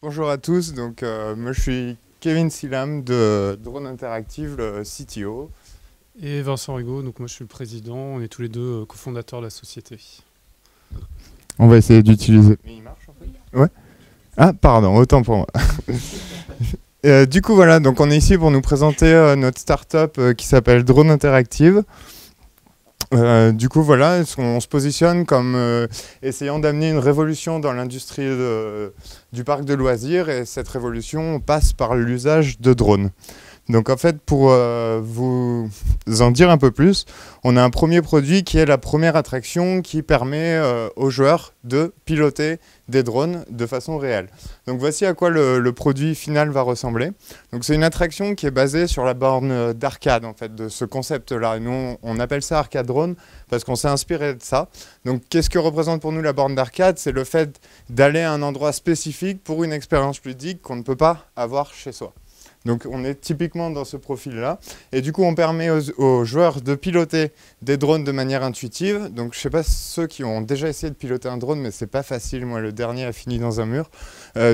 Bonjour à tous, moi je suis Kevin Silam de Drone Interactive, le CTO. Et Vincent Rigaud, donc moi je suis le président, on est tous les deux cofondateurs de la société. On va essayer d'utiliser. Mais il marche en fait? Ouais. Ah pardon, autant pour moi. Du coup voilà, donc on est ici pour nous présenter notre startup qui s'appelle Drone Interactive. Du coup voilà, on se positionne comme essayant d'amener une révolution dans l'industrie du parc de loisirs, et cette révolution passe par l'usage de drones. Donc en fait, pour vous en dire un peu plus, on a un premier produit qui est la première attraction qui permet aux joueurs de piloter des drones de façon réelle. Donc voici à quoi le produit final va ressembler. Donc c'est une attraction qui est basée sur la borne d'arcade en fait, de ce concept-là. Nous, on appelle ça arcade drone parce qu'on s'est inspiré de ça. Donc qu'est-ce que représente pour nous la borne d'arcade? C'est le fait d'aller à un endroit spécifique pour une expérience ludique qu'on ne peut pas avoir chez soi. Donc on est typiquement dans ce profil-là. Et du coup, on permet aux joueurs de piloter des drones de manière intuitive. Donc je ne sais pas ceux qui ont déjà essayé de piloter un drone, mais c'est pas facile. Moi, le dernier a fini dans un mur.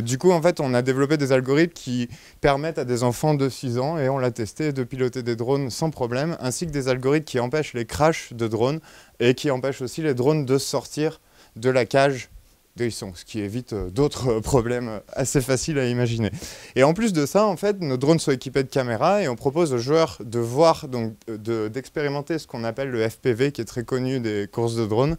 Du coup, en fait, on a développé des algorithmes qui permettent à des enfants de 6 ans, et on l'a testé, de piloter des drones sans problème, ainsi que des algorithmes qui empêchent les crashs de drones et qui empêchent aussi les drones de sortir de la cage de son, ce qui évite d'autres problèmes assez faciles à imaginer. Et en plus de ça, en fait, nos drones sont équipés de caméras et on propose aux joueurs de voir, donc d'expérimenter ce qu'on appelle le FPV, qui est très connu des courses de drones,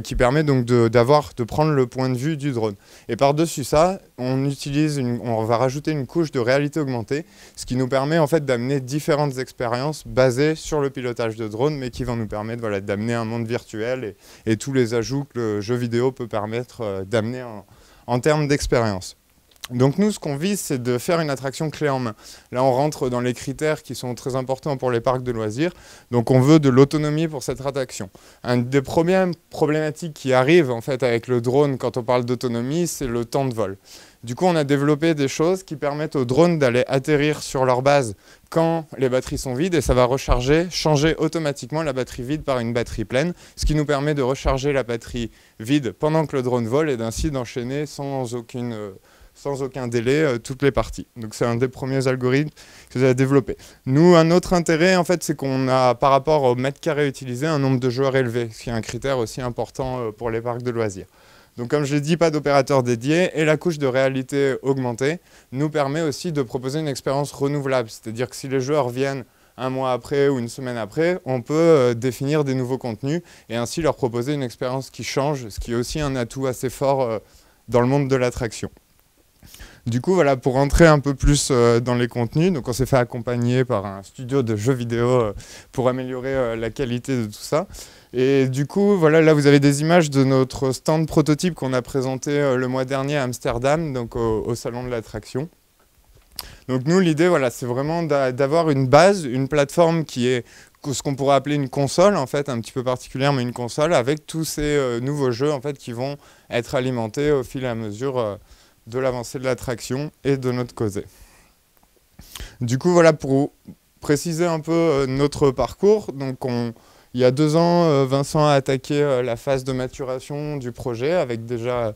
qui permet donc de prendre le point de vue du drone. Et par-dessus ça, on va rajouter une couche de réalité augmentée, ce qui nous permet en fait d'amener différentes expériences basées sur le pilotage de drone, mais qui vont nous permettre voilà, d'amener un monde virtuel et tous les ajouts que le jeu vidéo peut permettre d'amener en termes d'expérience. Donc nous, ce qu'on vise, c'est de faire une attraction clé en main. Là, on rentre dans les critères qui sont très importants pour les parcs de loisirs. Donc on veut de l'autonomie pour cette attraction. Une des premières problématiques qui arrivent en fait avec le drone quand on parle d'autonomie, c'est le temps de vol. Du coup, on a développé des choses qui permettent aux drones d'aller atterrir sur leur base quand les batteries sont vides, et ça va changer automatiquement la batterie vide par une batterie pleine, ce qui nous permet de recharger la batterie vide pendant que le drone vole et d'ainsi d'enchaîner sans aucun délai toutes les parties. Donc c'est un des premiers algorithmes que j'ai développé. Nous, un autre intérêt, en fait, c'est qu'on a, par rapport au mètre carré utilisé, un nombre de joueurs élevé, ce qui est un critère aussi important pour les parcs de loisirs. Donc comme je l'ai dit, pas d'opérateur dédié, et la couche de réalité augmentée nous permet aussi de proposer une expérience renouvelable. C'est-à-dire que si les joueurs viennent un mois après ou une semaine après, on peut définir des nouveaux contenus et ainsi leur proposer une expérience qui change, ce qui est aussi un atout assez fort dans le monde de l'attraction. Du coup, voilà, pour rentrer un peu plus dans les contenus, donc on s'est fait accompagner par un studio de jeux vidéo pour améliorer la qualité de tout ça. Et du coup, voilà, là vous avez des images de notre stand prototype qu'on a présenté le mois dernier à Amsterdam, donc au salon de l'attraction. Donc nous, l'idée, voilà, c'est vraiment d'avoir une base, une plateforme qui est ce qu'on pourrait appeler une console, en fait, un petit peu particulière, mais une console avec tous ces nouveaux jeux, en fait, qui vont être alimentés au fil et à mesure de l'avancée de l'attraction et de notre causée. Du coup, voilà, pour préciser un peu notre parcours, donc il y a 2 ans, Vincent a attaqué la phase de maturation du projet avec déjà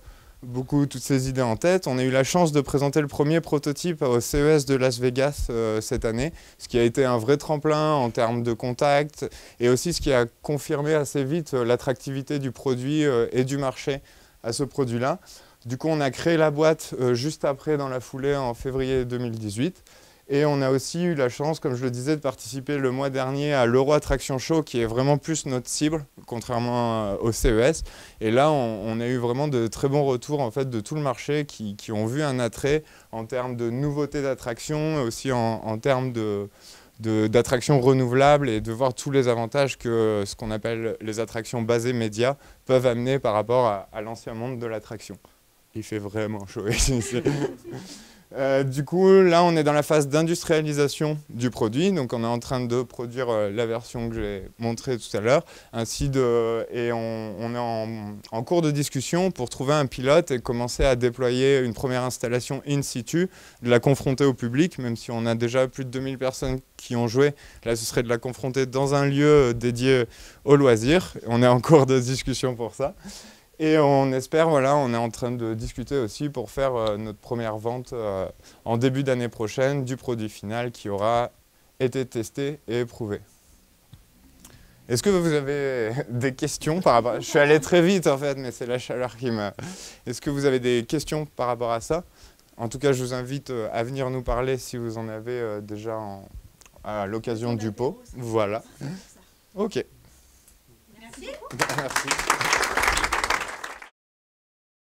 toutes ces idées en tête. On a eu la chance de présenter le premier prototype au CES de Las Vegas cette année, ce qui a été un vrai tremplin en termes de contact et aussi ce qui a confirmé assez vite l'attractivité du produit et du marché à ce produit-là. Du coup, on a créé la boîte juste après, dans la foulée, en février 2018. Et on a aussi eu la chance, comme je le disais, de participer le mois dernier à l'Euro Attraction Show, qui est vraiment plus notre cible, contrairement au CES. Et là, on a eu vraiment de très bons retours en fait, de tout le marché qui ont vu un attrait en termes de nouveautés d'attractions, aussi en termes d'attractions renouvelables, et de voir tous les avantages que ce qu'on appelle les attractions basées médias peuvent amener par rapport à l'ancien monde de l'attraction. Il fait vraiment chaud ici. Du coup, là, on est dans la phase d'industrialisation du produit. Donc, on est en train de produire la version que j'ai montrée tout à l'heure. Et on est en cours de discussion pour trouver un pilote et commencer à déployer une première installation in situ, de la confronter au public, même si on a déjà plus de 2000 personnes qui ont joué. Là, ce serait de la confronter dans un lieu dédié aux loisirs. On est en cours de discussion pour ça. Et on espère, voilà, on est en train de discuter aussi pour faire notre première vente en début d'année prochaine du produit final qui aura été testé et éprouvé. Est-ce que vous avez des questions par rapport à... Je suis allé très vite en fait, mais c'est la chaleur qui m'a... Est-ce que vous avez des questions par rapport à ça? En tout cas, je vous invite à venir nous parler si vous en avez déjà à l'occasion du pot. Voilà. Ok. Merci. Merci.